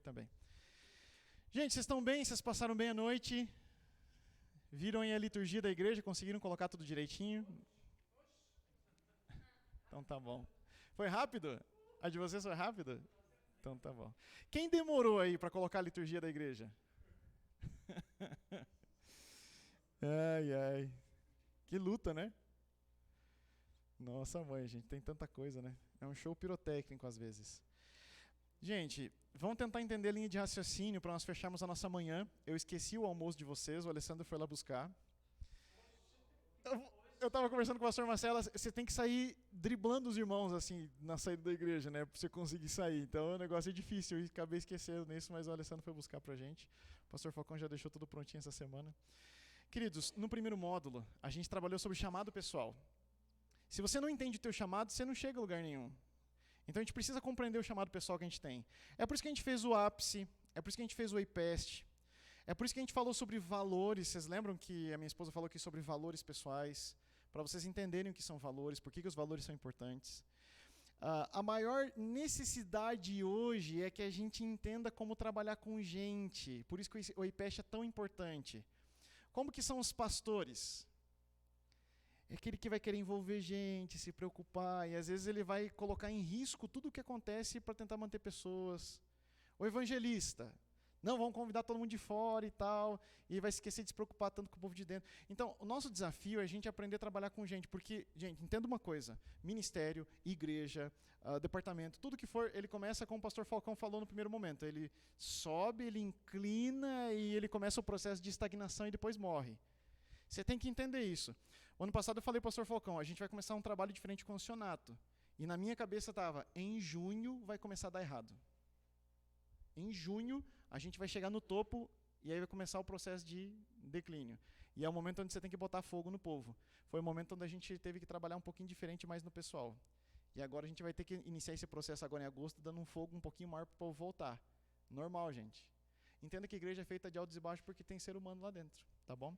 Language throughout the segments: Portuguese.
também. Gente, vocês estão bem? Vocês passaram bem a noite? Viram aí a liturgia da igreja? Conseguiram colocar tudo direitinho? Então tá bom. Foi rápido? A de vocês foi rápido? Então tá bom. Quem demorou aí para colocar a liturgia da igreja? Ai, ai. Que luta, né? Nossa mãe, gente, tem tanta coisa, né? É um show pirotécnico às vezes. Gente, vamos tentar entender a linha de raciocínio para nós fecharmos a nossa manhã. Eu esqueci o almoço de vocês, o Alessandro foi lá buscar. Eu estava conversando com o pastor Marcelo, você tem que sair driblando os irmãos assim na saída da igreja, né? Para você conseguir sair. Então o negócio é difícil, eu acabei esquecendo nisso, mas o Alessandro foi buscar para a gente. O pastor Falcão já deixou tudo prontinho essa semana. Queridos, no primeiro módulo, a gente trabalhou sobre chamado pessoal. Se você não entende o teu chamado, você não chega a lugar nenhum. Então a gente precisa compreender o chamado pessoal que a gente tem. É por isso que a gente fez o ápice, é por isso que a gente fez o EIPEST, é por isso que a gente falou sobre valores. Vocês lembram que a minha esposa falou aqui sobre valores pessoais? Para vocês entenderem o que são valores, por que os valores são importantes. A maior necessidade hoje é que a gente entenda como trabalhar com gente. Por isso que o EIPEST é tão importante. Como que são os pastores? É aquele que vai querer envolver gente, se preocupar, e às vezes ele vai colocar em risco tudo o que acontece para tentar manter pessoas. O evangelista, não, vão convidar todo mundo de fora e tal, e vai esquecer de se preocupar tanto com o povo de dentro. Então, o nosso desafio é a gente aprender a trabalhar com gente, porque, gente, entenda uma coisa, ministério, igreja, departamento, tudo que for, ele começa como o pastor Falcão falou no primeiro momento, ele sobe, ele inclina e ele começa o processo de estagnação e depois morre. Você tem que entender isso. O ano passado eu falei para o pastor Falcão, a gente vai começar um trabalho diferente com o Sionato. E na minha cabeça estava, em junho vai começar a dar errado. Em junho a gente vai chegar no topo e aí vai começar o processo de declínio. E é o momento onde você tem que botar fogo no povo. Foi o momento onde a gente teve que trabalhar um pouquinho diferente mais no pessoal. E agora a gente vai ter que iniciar esse processo agora em agosto, dando um fogo um pouquinho maior para o povo voltar. Normal, gente. Entenda que a igreja é feita de altos e baixos porque tem ser humano lá dentro, tá bom?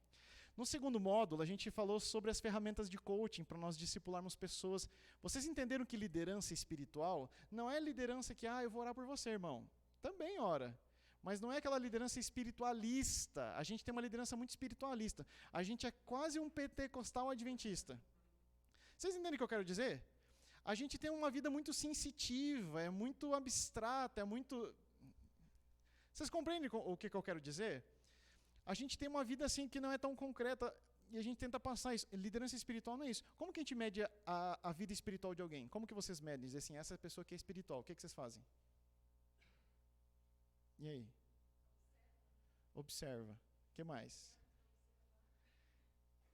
No segundo módulo, a gente falou sobre as ferramentas de coaching para nós discipularmos pessoas. Vocês entenderam que liderança espiritual não é liderança que, eu vou orar por você, irmão. Também ora. Mas não é aquela liderança espiritualista. A gente tem uma liderança muito espiritualista. A gente é quase um pentecostal adventista. Vocês entendem o que eu quero dizer? A gente tem uma vida muito sensitiva, é muito abstrata, é muito... Vocês compreendem o que eu quero dizer? A gente tem uma vida assim que não é tão concreta e a gente tenta passar isso. Liderança espiritual não é isso. Como que a gente mede a vida espiritual de alguém? Como que vocês medem? Dizem assim, essa pessoa que é espiritual, o que vocês fazem? E aí? Observa. O que mais?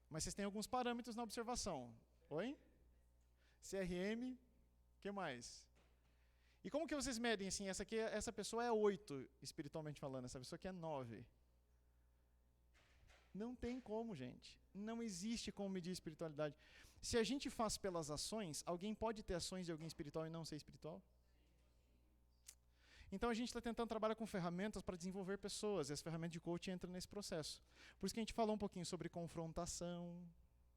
Mas vocês têm alguns parâmetros na observação. Oi? CRM, o que mais? E como que vocês medem assim, essa pessoa é 8, espiritualmente falando, essa pessoa aqui é 9? Não tem como, gente. Não existe como medir espiritualidade. Se a gente faz pelas ações, alguém pode ter ações de alguém espiritual e não ser espiritual? Então a gente está tentando trabalhar com ferramentas para desenvolver pessoas, e as ferramentas de coaching entram nesse processo. Por isso que a gente falou um pouquinho sobre confrontação.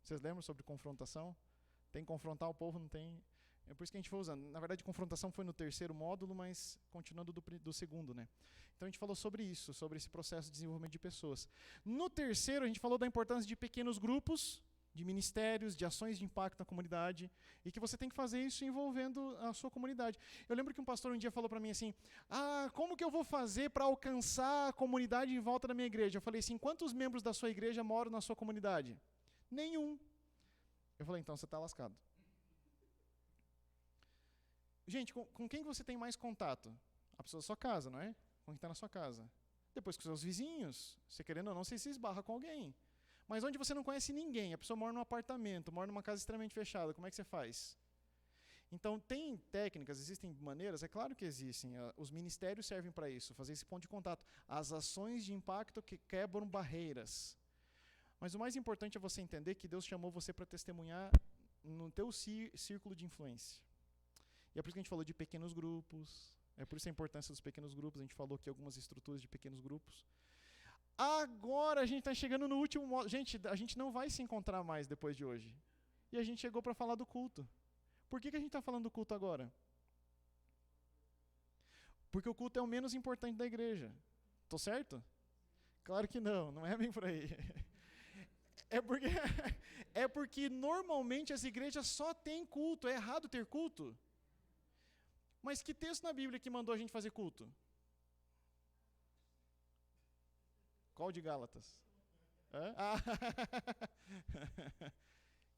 Vocês lembram sobre confrontação? Tem que confrontar o povo, não tem... É por isso que a gente foi usando. Na verdade, confrontação foi no terceiro módulo, mas continuando do segundo, né? Então a gente falou sobre isso, sobre esse processo de desenvolvimento de pessoas. No terceiro, a gente falou da importância de pequenos grupos, de ministérios, de ações de impacto na comunidade, e que você tem que fazer isso envolvendo a sua comunidade. Eu lembro que um pastor um dia falou para mim assim, como que eu vou fazer para alcançar a comunidade em volta da minha igreja? Eu falei assim, quantos membros da sua igreja moram na sua comunidade? Nenhum. Eu falei, então você está lascado. Gente, com quem você tem mais contato? A pessoa da sua casa, não é? Com quem está na sua casa. Depois com seus vizinhos. Você querendo ou não, você se esbarra com alguém. Mas onde você não conhece ninguém, a pessoa mora num apartamento, mora numa casa extremamente fechada, como é que você faz? Então, tem técnicas, existem maneiras? É claro que existem. Os ministérios servem para isso, fazer esse ponto de contato. As ações de impacto que quebram barreiras. Mas o mais importante é você entender que Deus chamou você para testemunhar no teu círculo de influência. E é por isso que a gente falou de pequenos grupos, é por isso a importância dos pequenos grupos, a gente falou aqui algumas estruturas de pequenos grupos. Agora a gente está chegando no último módulo. Gente, a gente não vai se encontrar mais depois de hoje. E a gente chegou para falar do culto. Por que a gente está falando do culto agora? Porque o culto é o menos importante da igreja. Tô certo? Claro que não, não é bem por aí. É porque, é porque normalmente as igrejas só têm culto. É errado ter culto? Mas que texto na Bíblia que mandou a gente fazer culto? Qual de Gálatas? Hã? Ah.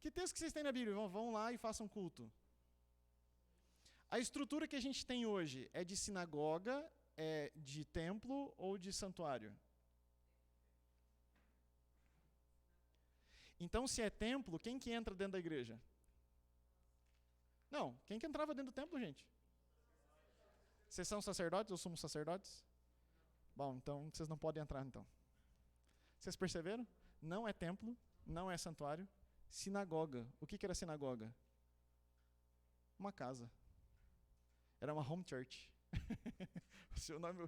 Que texto que vocês têm na Bíblia? Vão lá e façam culto. A estrutura que a gente tem hoje é de sinagoga, é de templo ou de santuário? Então, se é templo, quem que entra dentro da igreja? Não, quem que entrava dentro do templo, gente? Vocês são sacerdotes ou somos sacerdotes? Bom, então vocês não podem entrar, então. Vocês perceberam? Não é templo, não é santuário, sinagoga. O que era sinagoga? Uma casa. Era uma home church. O seu nome,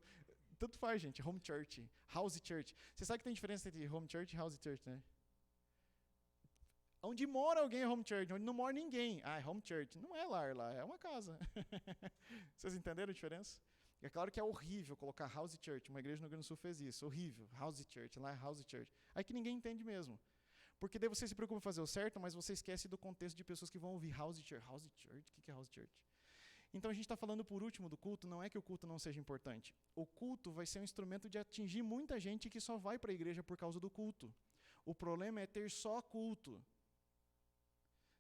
tanto faz, gente, home church, house church. Você sabe que tem diferença entre home church e house church, né? Onde mora alguém é home church, onde não mora ninguém. Ah, é home church. Não é lar lá, é uma casa. Vocês entenderam a diferença? É claro que é horrível colocar house church. Uma igreja no Rio Grande do Sul fez isso. Horrível. House church, lá é house church. Aí que ninguém entende mesmo. Porque daí você se preocupa em fazer o certo, mas você esquece do contexto de pessoas que vão ouvir house church. House church? O que é house church? Então a gente está falando por último do culto, não é que o culto não seja importante. O culto vai ser um instrumento de atingir muita gente que só vai para a igreja por causa do culto. O problema é ter só culto.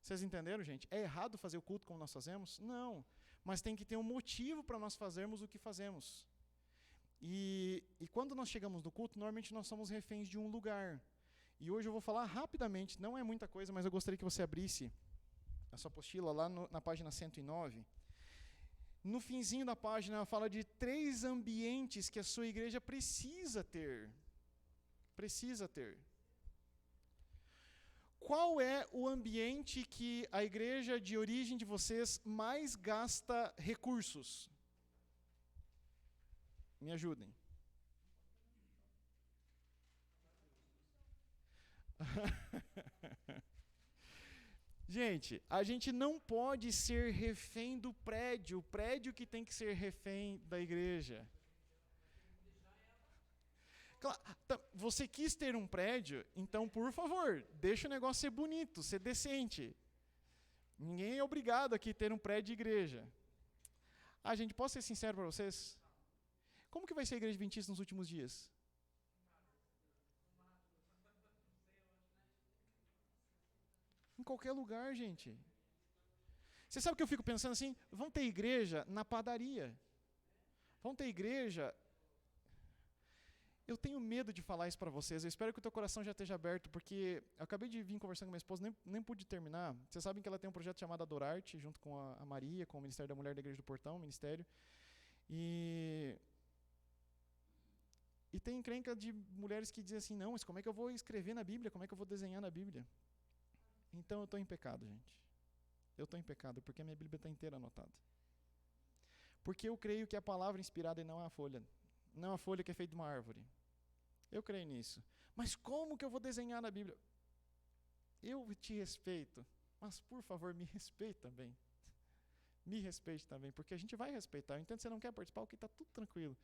Vocês entenderam, gente? É errado fazer o culto como nós fazemos? Não. Mas tem que ter um motivo para nós fazermos o que fazemos. E quando nós chegamos no culto, normalmente nós somos reféns de um lugar. E hoje eu vou falar rapidamente, não é muita coisa, mas eu gostaria que você abrisse a sua apostila lá na página 109. No finzinho da página, ela fala de 3 ambientes que a sua igreja precisa ter. Precisa ter. Qual é o ambiente que a igreja de origem de vocês mais gasta recursos? Me ajudem. Gente, a gente não pode ser refém do prédio, o prédio que tem que ser refém da igreja. Claro, você quis ter um prédio, então, por favor, deixa o negócio ser bonito, ser decente. Ninguém é obrigado aqui a ter um prédio de igreja. Ah, gente, posso ser sincero para vocês? Como que vai ser a igreja adventista nos últimos dias? Em qualquer lugar, gente. Você sabe o que eu fico pensando assim? Vão ter igreja na padaria. Vão ter igreja. Eu tenho medo de falar isso para vocês. Eu espero que o teu coração já esteja aberto, porque eu acabei de vir conversando com minha esposa, nem pude terminar. Vocês sabem que ela tem um projeto chamado Adorarte, junto com a Maria, com o Ministério da Mulher da Igreja do Portão, ministério. E tem encrenca de mulheres que dizem assim, não, mas como é que eu vou escrever na Bíblia? Como é que eu vou desenhar na Bíblia? Então eu estou em pecado, gente. Eu estou em pecado, porque a minha Bíblia está inteira anotada. Porque eu creio que a palavra inspirada e não é a folha. Não é a folha que é feita de uma árvore. Eu creio nisso. Mas como que eu vou desenhar na Bíblia? Eu te respeito, mas por favor, me respeite também. Me respeite também, porque a gente vai respeitar. Eu entendo que você não quer participar, ok, está tudo tranquilo.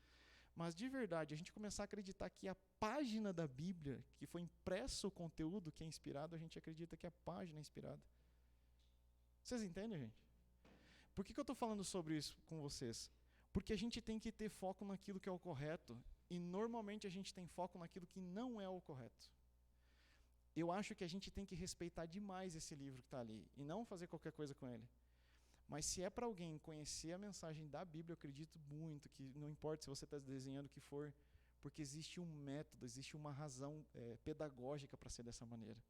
Mas de verdade, a gente começar a acreditar que a página da Bíblia, que foi impresso o conteúdo que é inspirado, a gente acredita que a página é inspirada. Vocês entendem, gente? Por que eu estou falando sobre isso com vocês? Porque a gente tem que ter foco naquilo que é o correto, e normalmente a gente tem foco naquilo que não é o correto. Eu acho que a gente tem que respeitar demais esse livro que está ali, e não fazer qualquer coisa com ele. Mas se é para alguém conhecer a mensagem da Bíblia, eu acredito muito que não importa se você está desenhando o que for, porque existe um método, existe uma razão pedagógica para ser dessa maneira.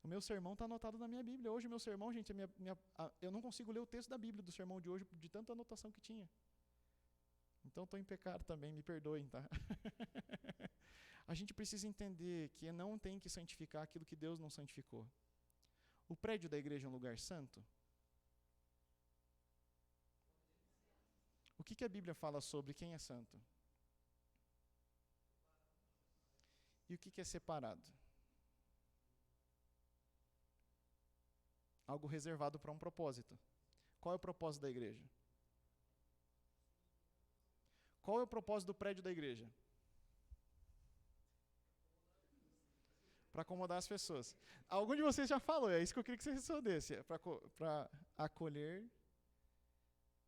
O meu sermão está anotado na minha Bíblia. Hoje o meu sermão, gente, eu não consigo ler o texto da Bíblia do sermão de hoje, de tanta anotação que tinha. Então estou em pecado também, me perdoem, tá? A gente precisa entender que não tem que santificar aquilo que Deus não santificou. O prédio da igreja é um lugar santo? O que a Bíblia fala sobre quem é santo? E o que é separado? Algo reservado para um propósito. Qual é o propósito da igreja? Qual é o propósito do prédio da igreja? Para acomodar as pessoas. Algum de vocês já falou, é isso que eu queria que você respondesse. É para acolher.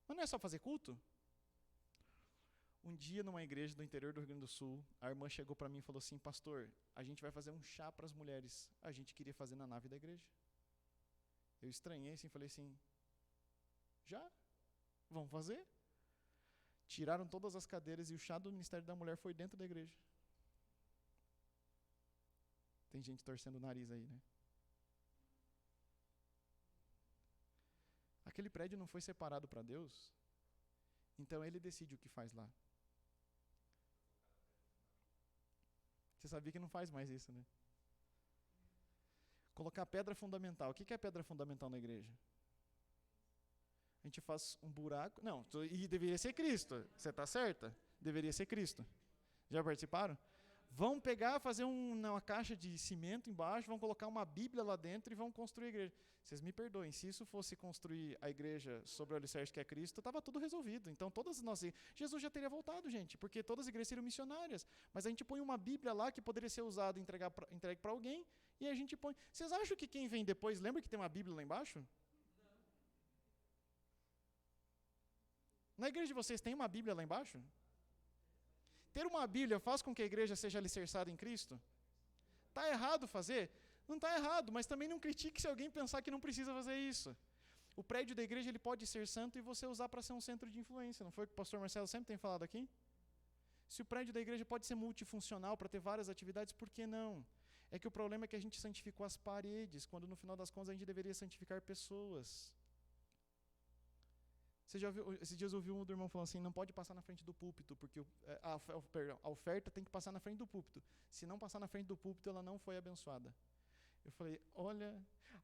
Mas não é só fazer culto? Um dia, numa igreja do interior do Rio Grande do Sul, a irmã chegou para mim e falou assim: pastor, a gente vai fazer um chá para as mulheres. A gente queria fazer na nave da igreja. Eu estranhei assim, falei assim: já? Vamos fazer? Tiraram todas as cadeiras e o chá do Ministério da Mulher foi dentro da igreja. Tem gente torcendo o nariz aí, né? Aquele prédio não foi separado para Deus, então ele decide o que faz lá. Você sabia que não faz mais isso, né? Colocar pedra fundamental. O que é pedra fundamental na igreja? A gente faz um buraco. Não, e deveria ser Cristo. Você está certa? Deveria ser Cristo. Já participaram? Vão pegar, fazer uma caixa de cimento embaixo, vão colocar uma Bíblia lá dentro e vão construir a igreja. Vocês me perdoem, se isso fosse construir a igreja sobre o alicerce que é Cristo, estava tudo resolvido. Então, todas nós, Jesus já teria voltado, gente, porque todas as igrejas seriam missionárias. Mas a gente põe uma Bíblia lá que poderia ser usada e entregue para alguém, e a gente põe. Vocês acham que quem vem depois, lembra que tem uma Bíblia lá embaixo? Na igreja de vocês tem uma Bíblia lá embaixo? Ter uma Bíblia faz com que a igreja seja alicerçada em Cristo? Está errado fazer? Não está errado, mas também não critique se alguém pensar que não precisa fazer isso. O prédio da igreja ele pode ser santo e você usar para ser um centro de influência. Não foi o que o pastor Marcelo sempre tem falado aqui? Se o prédio da igreja pode ser multifuncional para ter várias atividades, por que não? É que o problema é que a gente santificou as paredes, quando no final das contas a gente deveria santificar pessoas. Você já ouviu, esses dias eu ouvi um do irmão falando assim, não pode passar na frente do púlpito, porque a oferta tem que passar na frente do púlpito. Se não passar na frente do púlpito, ela não foi abençoada. Eu falei, olha...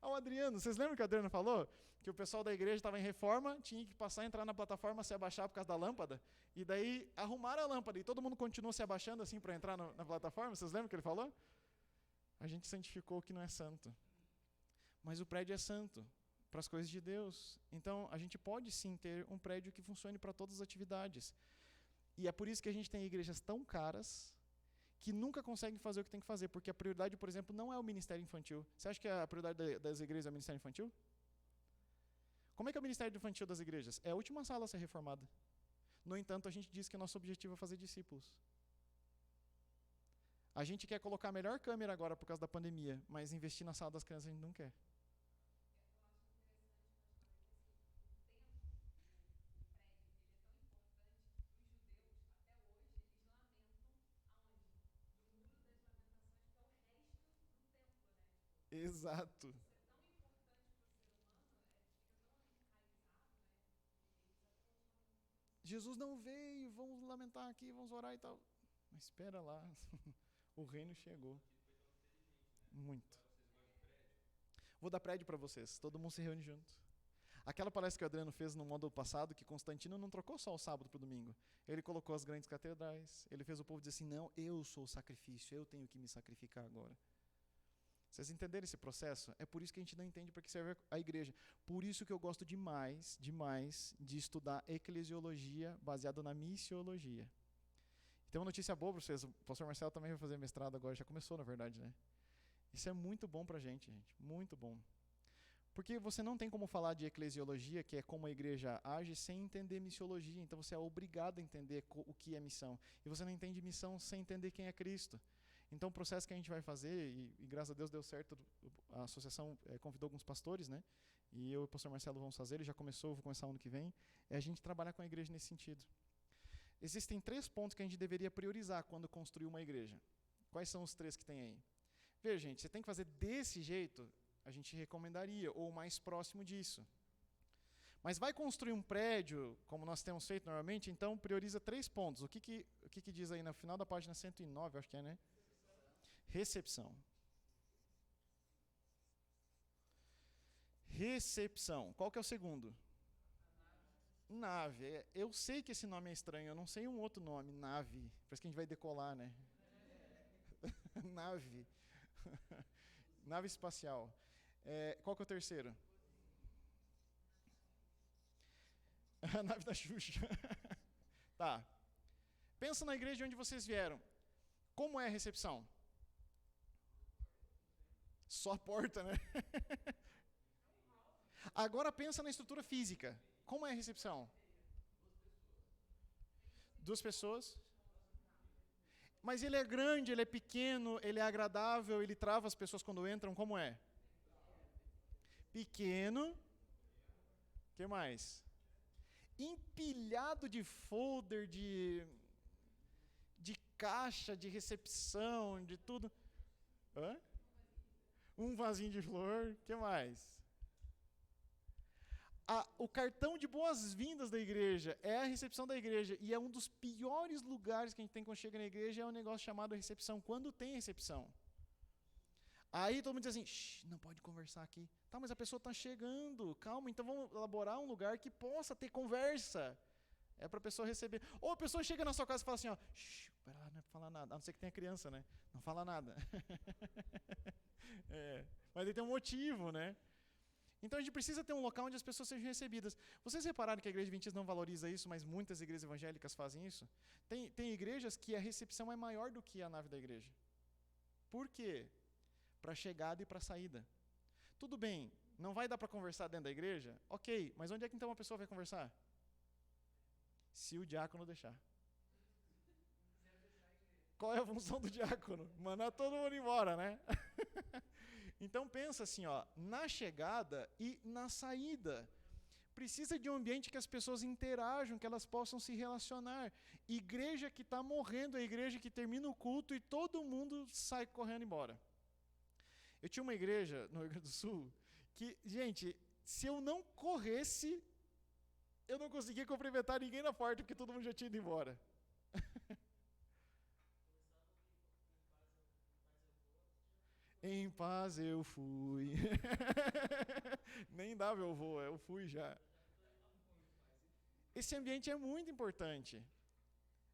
o Adriano, vocês lembram que o Adriano falou? Que o pessoal da igreja estava em reforma, tinha que passar, entrar na plataforma, se abaixar por causa da lâmpada, e daí arrumaram a lâmpada, e todo mundo continuou se abaixando assim para entrar na plataforma. Vocês lembram que ele falou? A gente santificou o que não é santo. Mas o prédio é santo para as coisas de Deus. Então, a gente pode sim ter um prédio que funcione para todas as atividades. E é por isso que a gente tem igrejas tão caras que nunca conseguem fazer o que tem que fazer, porque a prioridade, por exemplo, não é o ministério infantil. Você acha que a prioridade das igrejas é o ministério infantil? Como é que é o ministério infantil das igrejas? É a última sala a ser reformada. No entanto, a gente diz que nosso objetivo é fazer discípulos. A gente quer colocar a melhor câmera agora por causa da pandemia, mas investir na sala das crianças a gente não quer. Exato. Jesus não veio, vamos lamentar aqui, vamos orar e tal. Mas espera lá, o reino chegou. Muito. Vou dar prédio para vocês, todo mundo se reúne junto. Aquela palestra que o Adriano fez no módulo passado, que Constantino não trocou só o sábado para o domingo. Ele colocou as grandes catedrais, ele fez o povo dizer assim, não, eu sou o sacrifício, eu tenho que me sacrificar agora. Vocês entenderam esse processo? É por isso que a gente não entende para que serve a igreja. Por isso que eu gosto demais de estudar eclesiologia baseado na missiologia. Tem uma notícia boa para vocês, o pastor Marcelo também vai fazer mestrado agora, já começou na verdade, né? Isso é muito bom para a gente, muito bom. Porque você não tem como falar de eclesiologia, que é como a igreja age, sem entender missiologia. Então você é obrigado a entender o que é missão. E você não entende missão sem entender quem é Cristo. Então o processo que a gente vai fazer, e graças a Deus deu certo, a associação convidou alguns pastores, né? E eu e o pastor Marcelo vamos fazer, ele já começou, vou começar ano que vem, é a gente trabalhar com a igreja nesse sentido. Existem 3 pontos que a gente deveria priorizar quando construir uma igreja. Quais são os 3 que tem aí? Veja, gente, você tem que fazer desse jeito, a gente recomendaria, ou mais próximo disso. Mas vai construir um prédio, como nós temos feito normalmente, então prioriza 3 pontos. O que diz aí no final da página 109, acho que é, né? Recepção. Recepção. Qual que é o segundo? Nave. Eu sei que esse nome é estranho, eu não sei um outro nome. Nave. Parece que a gente vai decolar, né? Nave. Nave espacial. Qual que é o terceiro? A nave da Xuxa. Tá. Pensa na igreja de onde vocês vieram. Como é a recepção? Só a porta, né? Agora pensa na estrutura física. Como é a recepção? 2 pessoas. Mas ele é grande, ele é pequeno, ele é agradável, ele trava as pessoas quando entram, como é? Pequeno. O que mais? Empilhado de folder, de caixa, de recepção, de tudo. Hã? Um vasinho de flor, o que mais? O cartão de boas-vindas da igreja é a recepção da igreja, e é um dos piores lugares que a gente tem quando chega na igreja, é um negócio chamado recepção, quando tem recepção. Aí todo mundo diz assim, não pode conversar aqui. Tá, mas a pessoa está chegando, calma, então vamos elaborar um lugar que possa ter conversa. É para a pessoa receber. Ou a pessoa chega na sua casa e fala assim, ó, pera lá, não é para falar nada, a não ser que tenha criança, né? Não fala nada. Mas aí tem um motivo, né? Então a gente precisa ter um local onde as pessoas sejam recebidas. Vocês repararam que a igreja Adventista não valoriza isso, mas muitas igrejas evangélicas fazem isso? Tem igrejas que a recepção é maior do que a nave da igreja. Por quê? Para a chegada e para a saída. Tudo bem, não vai dar para conversar dentro da igreja? Ok, mas onde é que então uma pessoa vai conversar? Se o diácono deixar. Qual é a função do diácono? Mandar todo mundo embora, né? Então pensa assim, ó, na chegada e na saída. Precisa de um ambiente que as pessoas interajam, que elas possam se relacionar. Igreja que está morrendo, é a igreja que termina o culto e todo mundo sai correndo embora. Eu tinha uma igreja no Rio Grande do Sul que, gente, se eu não corresse, eu não conseguia cumprimentar ninguém na porta porque todo mundo já tinha ido embora. Em paz eu fui. Nem dava eu vou, eu fui já. Esse ambiente é muito importante.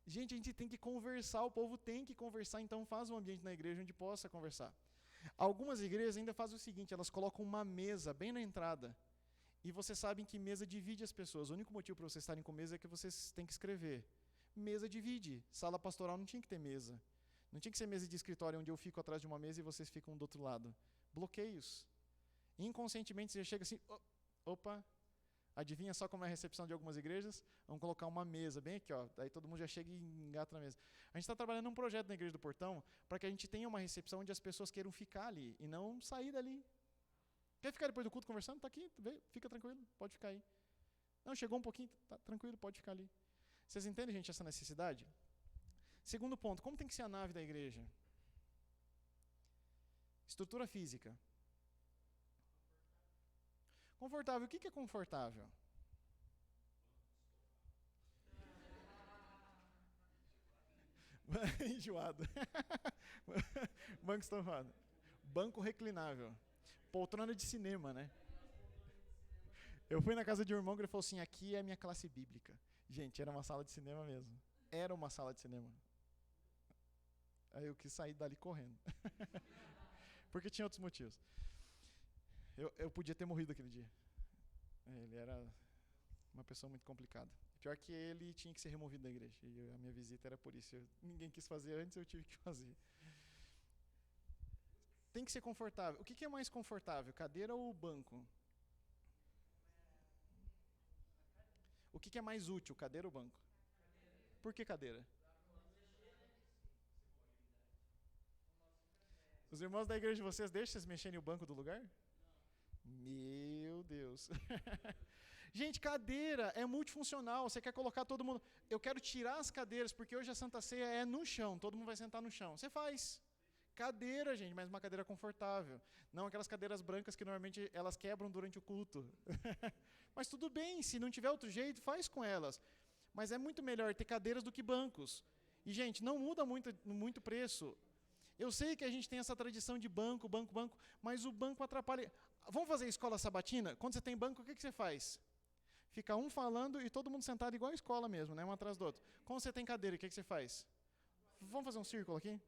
Gente, a gente tem que conversar, o povo tem que conversar, então faz um ambiente na igreja onde possa conversar. Algumas igrejas ainda fazem o seguinte, elas colocam uma mesa bem na entrada. E vocês sabem que mesa divide as pessoas. O único motivo para vocês estarem com mesa é que vocês têm que escrever. Mesa divide. Sala pastoral não tinha que ter mesa. Não tinha que ser mesa de escritório onde eu fico atrás de uma mesa e vocês ficam do outro lado. Bloqueios. Inconscientemente você chega assim, opa, adivinha só como é a recepção de algumas igrejas? Vamos colocar uma mesa bem aqui, ó. Aí todo mundo já chega e engata na mesa. A gente está trabalhando num projeto na Igreja do Portão para que a gente tenha uma recepção onde as pessoas queiram ficar ali e não sair dali. Quer ficar depois do culto conversando? Está aqui, fica tranquilo, pode ficar aí. Não, chegou um pouquinho, tá tranquilo, pode ficar ali. Vocês entendem, gente, essa necessidade? Segundo ponto, como tem que ser a nave da igreja? Estrutura física. Confortável, o que é confortável? Enjoado. Banco estofado. Banco reclinável. Poltrona de cinema, né? Eu fui na casa de um irmão que ele falou assim, aqui é a minha classe bíblica. Gente, era uma sala de cinema mesmo. Era uma sala de cinema. Aí eu quis sair dali correndo. Porque tinha outros motivos. Eu podia ter morrido aquele dia. Ele era uma pessoa muito complicada. Pior que ele tinha que ser removido da igreja. E a minha visita era por isso. Ninguém quis fazer antes, eu tive que fazer. Tem que ser confortável. O que é mais confortável, cadeira ou banco? O que é mais útil, cadeira ou banco? Por que cadeira? Os irmãos da igreja de vocês deixam vocês mexerem o banco do lugar? Meu Deus. Gente, cadeira é multifuncional. Você quer colocar todo mundo... Eu quero tirar as cadeiras, porque hoje a Santa Ceia é no chão. Todo mundo vai sentar no chão. Você faz. Cadeira, gente, mas uma cadeira confortável. Não aquelas cadeiras brancas que normalmente elas quebram durante o culto. Mas tudo bem, se não tiver outro jeito, faz com elas. Mas é muito melhor ter cadeiras do que bancos. E, gente, não muda muito preço. Eu sei que a gente tem essa tradição de banco, mas o banco atrapalha. Vamos fazer escola sabatina? Quando você tem banco, o que você faz? Fica um falando e todo mundo sentado igual a escola mesmo, né? Um atrás do outro. Quando você tem cadeira, o que você faz? Vamos fazer um círculo aqui?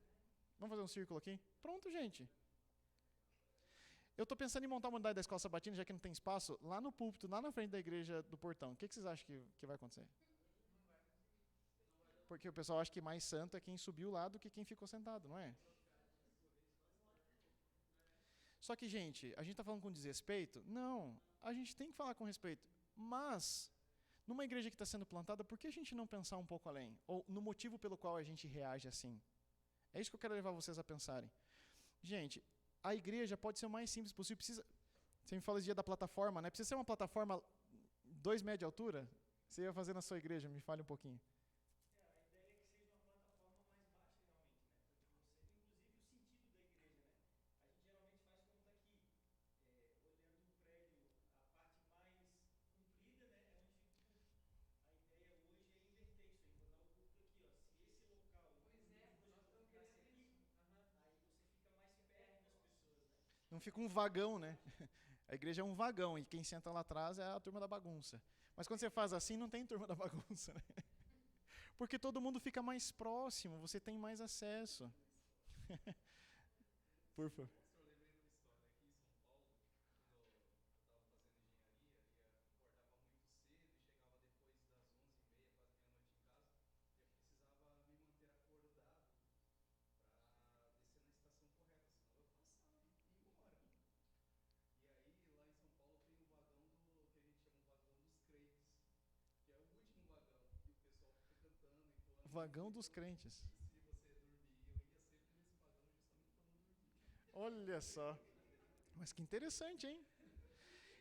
Vamos fazer um círculo aqui? Pronto, gente. Eu estou pensando em montar uma unidade da escola sabatina, já que não tem espaço, lá no púlpito, lá na frente da igreja do portão. O que vocês acham que vai acontecer? Porque o pessoal acha que mais santo é quem subiu lá do que quem ficou sentado, não é? Só que, gente, a gente está falando com desrespeito? Não, a gente tem que falar com respeito. Mas, numa igreja que está sendo plantada, por que a gente não pensar um pouco além? Ou no motivo pelo qual a gente reage assim? É isso que eu quero levar vocês a pensarem. Gente, a igreja pode ser o mais simples possível. Você me fala esse dia da plataforma, né? Precisa ser uma plataforma 2 metros de altura? Você ia fazer na sua igreja? Me fale um pouquinho. Não fica um vagão, né? A igreja é um vagão e quem senta lá atrás é a turma da bagunça. Mas quando você faz assim, não tem turma da bagunça, né? Porque todo mundo fica mais próximo, você tem mais acesso. Por favor. Vagão dos crentes. Olha só. Mas que interessante, hein?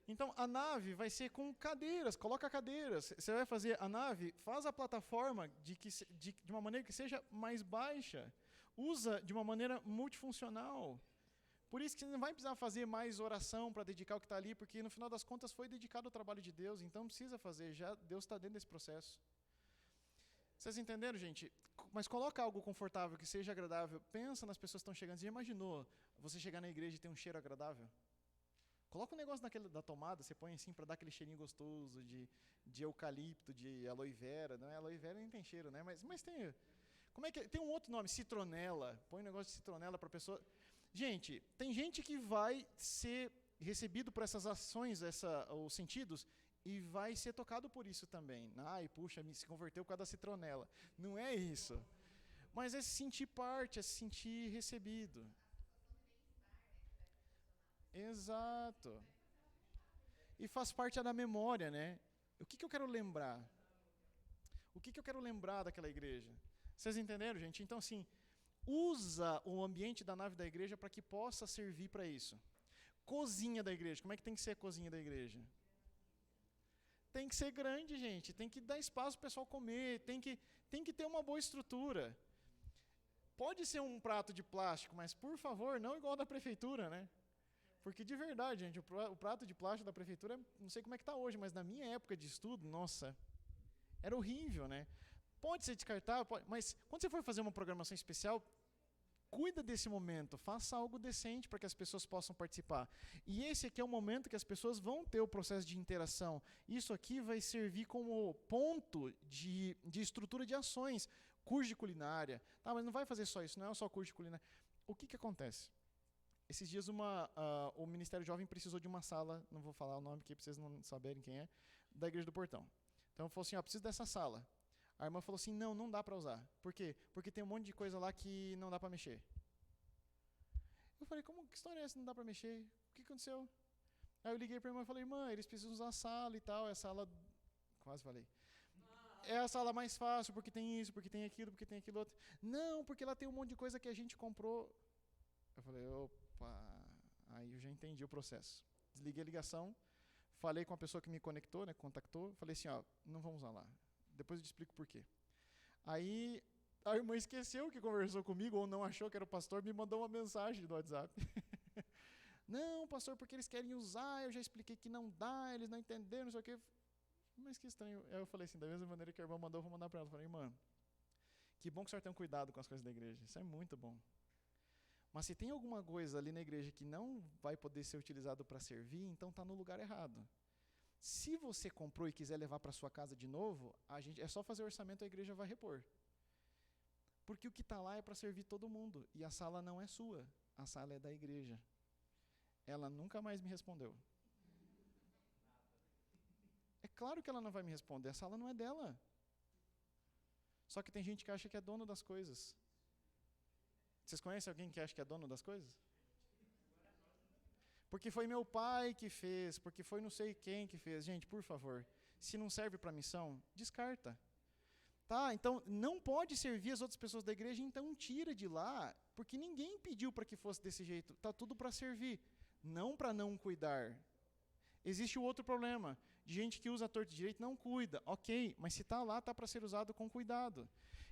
Então, a nave vai ser com cadeiras, coloca cadeiras. Você vai fazer a nave, faz a plataforma de uma maneira que seja mais baixa. Usa de uma maneira multifuncional. Por isso que você não vai precisar fazer mais oração para dedicar o que está ali, porque no final das contas foi dedicado ao trabalho de Deus, então não precisa fazer, já Deus está dentro desse processo. Vocês entenderam, gente? Mas coloca algo confortável, que seja agradável. Pensa nas pessoas que estão chegando. Você já imaginou você chegar na igreja e ter um cheiro agradável? Coloca um negócio da tomada, você põe assim para dar aquele cheirinho gostoso de eucalipto, de aloe vera. Não é aloe vera, nem tem cheiro, né? Mas tem. Como é que é? Tem um outro nome, citronela. Põe um negócio de citronela para a pessoa. Gente, tem gente que vai ser recebido por essas ações, os sentidos, e vai ser tocado por isso também. Ai, puxa, se converteu por causa da citronela. Não é isso. Mas é se sentir parte, é se sentir recebido. Exato. E faz parte da memória, né? O que eu quero lembrar? O que eu quero lembrar daquela igreja? Vocês entenderam, gente? Então, assim, usa o ambiente da nave da igreja para que possa servir para isso. Cozinha da igreja. Como é que tem que ser a cozinha da igreja? Tem que ser grande, gente. Tem que dar espaço para o pessoal comer. Tem que ter uma boa estrutura. Pode ser um prato de plástico, mas, por favor, não igual da prefeitura, né? Porque, de verdade, gente, o prato de plástico da prefeitura, não sei como é que está hoje, mas na minha época de estudo, nossa, era horrível, né? Pode ser descartável, mas quando você for fazer uma programação especial, cuida desse momento, faça algo decente para que as pessoas possam participar. E esse aqui é o momento que as pessoas vão ter o processo de interação. Isso aqui vai servir como ponto de estrutura de ações, curso de culinária. Tá, mas não vai fazer só isso, não é só curso de culinária. O que acontece? Esses dias o Ministério Jovem precisou de uma sala, não vou falar o nome aqui para vocês não saberem quem é, da Igreja do Portão. Então falou assim, preciso dessa sala. A irmã falou assim, não dá para usar. Por quê? Porque tem um monte de coisa lá que não dá para mexer. Eu falei, que história é essa? Não dá para mexer? O que aconteceu? Aí eu liguei para a irmã e falei, irmã, eles precisam usar a sala e tal, é a sala... Quase falei. É a sala mais fácil, porque tem isso, porque tem aquilo outro. Não, porque lá tem um monte de coisa que a gente comprou. Eu falei, opa, aí eu já entendi o processo. Desliguei a ligação, falei com a pessoa que me conectou, né, contactou, falei assim, não vamos usar lá. Depois eu te explico por quê. Aí a irmã esqueceu que conversou comigo, ou não achou que era o pastor, me mandou uma mensagem no WhatsApp. Não, pastor, porque eles querem usar, eu já expliquei que não dá, eles não entenderam, não sei o quê. Mas que estranho. Aí eu falei assim, da mesma maneira que a irmã mandou, eu vou mandar para ela. Eu falei, irmã, que bom que o senhor tem um cuidado com as coisas da igreja, isso é muito bom. Mas se tem alguma coisa ali na igreja que não vai poder ser utilizado para servir, então está no lugar errado. Se você comprou e quiser levar para sua casa de novo, é só fazer o orçamento, a igreja vai repor. Porque o que está lá é para servir todo mundo. E a sala não é sua, a sala é da igreja. Ela nunca mais me respondeu. É claro que ela não vai me responder, a sala não é dela. Só que tem gente que acha que é dono das coisas. Vocês conhecem alguém que acha que é dono das coisas? Porque foi meu pai que fez, porque foi não sei quem que fez. Gente, por favor, se não serve para missão, descarta. Tá, então não pode servir as outras pessoas da igreja, então tira de lá, porque ninguém pediu para que fosse desse jeito. Tá tudo para servir, não para não cuidar. Existe o outro problema, de gente que usa a torta direito e não cuida. Ok, mas se está lá, está para ser usado com cuidado.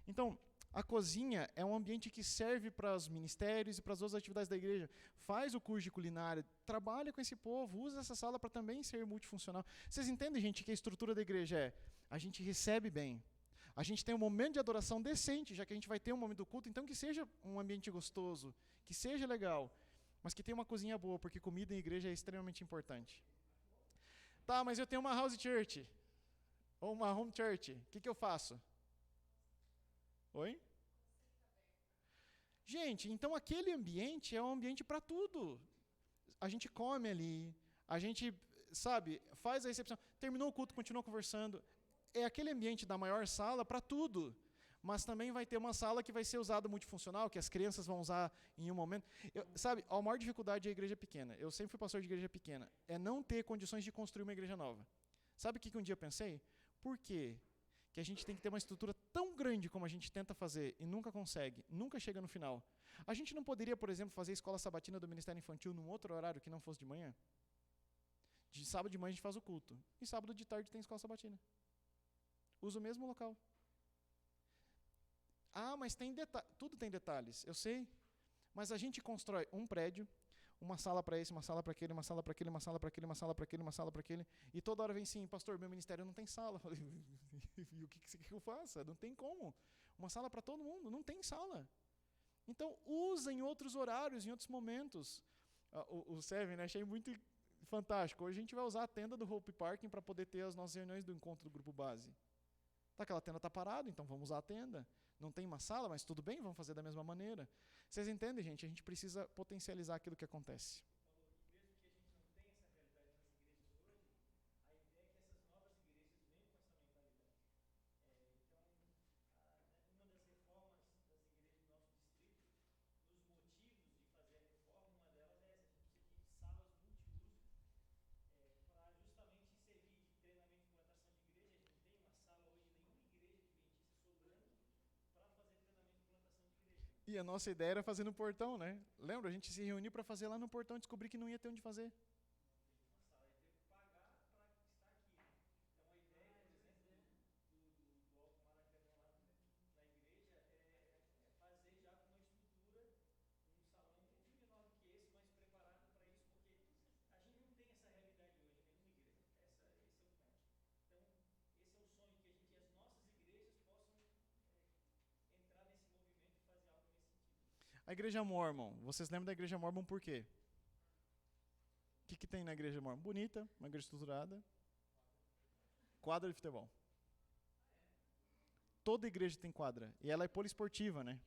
Então, a cozinha é um ambiente que serve para os ministérios e para as outras atividades da igreja. Faz o curso de culinária, trabalha com esse povo, usa essa sala para também ser multifuncional. Vocês entendem, gente, que a estrutura da igreja é, a gente recebe bem, a gente tem um momento de adoração decente, já que a gente vai ter um momento do culto, então que seja um ambiente gostoso, que seja legal, mas que tenha uma cozinha boa, porque comida em igreja é extremamente importante. Tá, mas eu tenho uma house church, ou uma home church, o que eu faço? Oi? Gente, então aquele ambiente é um ambiente para tudo. A gente come ali, a gente, sabe, faz a recepção, terminou o culto, continua conversando. É aquele ambiente da maior sala para tudo. Mas também vai ter uma sala que vai ser usada multifuncional, que as crianças vão usar em um momento. Sabe, a maior dificuldade é a igreja pequena. Eu sempre fui pastor de igreja pequena. É não ter condições de construir uma igreja nova. Sabe o que um dia eu pensei? Por quê? Que a gente tem que ter uma estrutura tão grande como a gente tenta fazer e nunca consegue, nunca chega no final. A gente não poderia, por exemplo, fazer a escola sabatina do Ministério Infantil num outro horário que não fosse de manhã? De sábado de manhã a gente faz o culto. E sábado de tarde tem escola sabatina. Usa o mesmo local. Ah, mas tem tudo tem detalhes, eu sei. Mas a gente constrói um prédio, uma sala para esse, uma sala para aquele, uma sala para aquele, uma sala para aquele, uma sala para aquele, uma sala para aquele. E toda hora vem assim, pastor, meu ministério não tem sala. E o que você quer que eu faça? Não tem como. Uma sala para todo mundo, não tem sala. Então, usa em outros horários, em outros momentos. O Seven, né, achei muito fantástico. Hoje a gente vai usar a tenda do Hope Parking para poder ter as nossas reuniões do encontro do grupo base. Tá, aquela tenda está parada, então vamos usar a tenda. Não tem uma sala, mas tudo bem, vamos fazer da mesma maneira. Vocês entendem, gente? A gente precisa potencializar aquilo que acontece. E a nossa ideia era fazer no portão, né? Lembra? A gente se reuniu para fazer lá no portão e descobri que não ia ter onde fazer. A igreja Mormon, vocês lembram da igreja Mormon por quê? O que tem na igreja Mormon? Bonita, uma igreja estruturada, quadra de futebol. Toda igreja tem quadra. E ela é poliesportiva, né?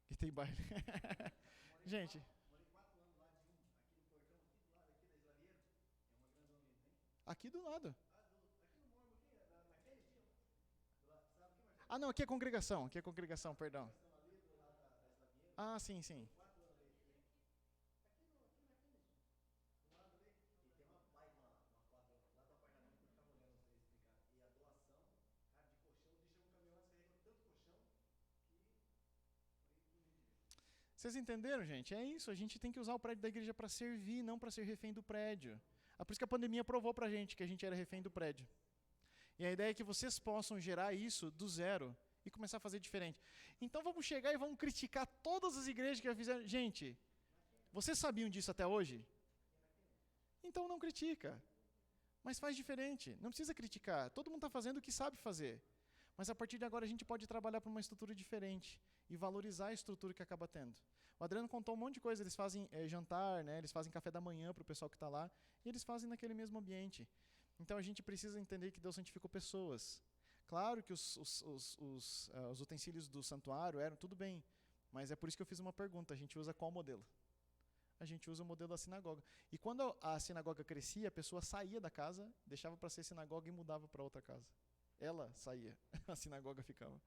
E tem baile. Gente. Aqui do lado. Ah, não, aqui é congregação. Aqui é congregação, perdão. Ah, sim, sim. Vocês entenderam, gente? É isso, a gente tem que usar o prédio da igreja para servir, não para ser refém do prédio. É por isso que a pandemia provou para a gente que a gente era refém do prédio. E a ideia é que vocês possam gerar isso do zero e começar a fazer diferente. Então vamos chegar e vamos criticar todas as igrejas que já fizeram. Gente, vocês sabiam disso até hoje? Então não critica. Mas faz diferente. Não precisa criticar. Todo mundo está fazendo o que sabe fazer. Mas a partir de agora a gente pode trabalhar para uma estrutura diferente e valorizar a estrutura que acaba tendo. O Adriano contou um monte de coisa. Eles fazem jantar, né? Eles fazem café da manhã para o pessoal que está lá. E eles fazem naquele mesmo ambiente. Então a gente precisa entender que Deus santificou pessoas. Claro que os utensílios do santuário eram tudo bem. Mas é por isso que eu fiz uma pergunta. A gente usa qual modelo? A gente usa o modelo da sinagoga. E quando a sinagoga crescia, a pessoa saía da casa, deixava para ser sinagoga e mudava para outra casa. Ela saía, a sinagoga ficava.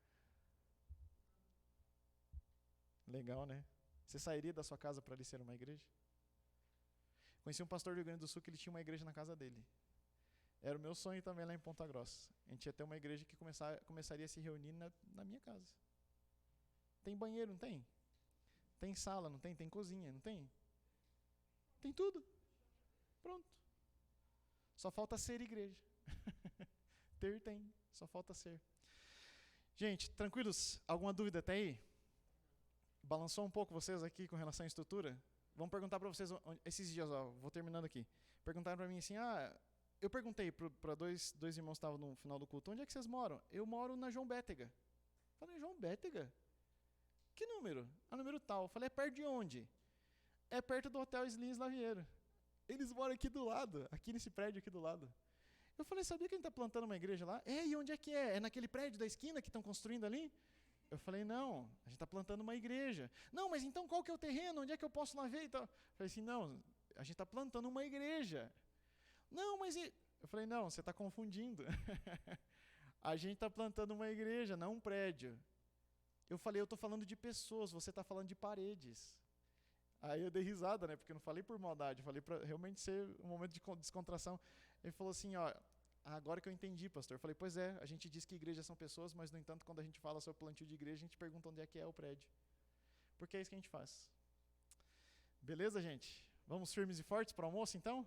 Legal, né? Você sairia da sua casa para ali ser uma igreja? Conheci um pastor do Rio Grande do Sul que ele tinha uma igreja na casa dele. Era o meu sonho também lá em Ponta Grossa. A gente ia ter uma igreja que começaria a se reunir na minha casa. Tem banheiro, não tem? Tem sala, não tem? Tem cozinha, não tem? Tem tudo. Pronto. Só falta ser igreja. Ter tem, só falta ser. Gente, tranquilos? Alguma dúvida até aí? Balançou um pouco vocês aqui com relação à estrutura? Vamos perguntar para vocês, esses dias, ó, vou terminando aqui. Perguntaram para mim assim, eu perguntei para dois irmãos que estavam no final do culto, onde é que vocês moram? Eu moro na João Bétega. Falei, João Bétega? Que número? Número tal. Falei, é perto de onde? É perto do Hotel Slins Lavieiro. Eles moram aqui do lado, aqui nesse prédio aqui do lado. Eu falei, sabia que a gente está plantando uma igreja lá? E onde é que é? É naquele prédio da esquina que estão construindo ali? Eu falei, não, a gente está plantando uma igreja. Não, mas então qual que é o terreno? Onde é que eu posso lá ver? Eu falei assim, não, a gente está plantando uma igreja. Não, mas... Eu falei, não, você está confundindo. A gente está plantando uma igreja, não um prédio. Eu falei, eu estou falando de pessoas, você está falando de paredes. Aí eu dei risada, né? Porque eu não falei por maldade, eu falei para realmente ser um momento de descontração. Ele falou assim, ó, agora que eu entendi, pastor. Eu falei, pois é, a gente diz que igrejas são pessoas, mas no entanto, quando a gente fala sobre plantio de igreja, a gente pergunta onde é que é o prédio. Porque é isso que a gente faz. Beleza, gente? Vamos firmes e fortes para o almoço, então?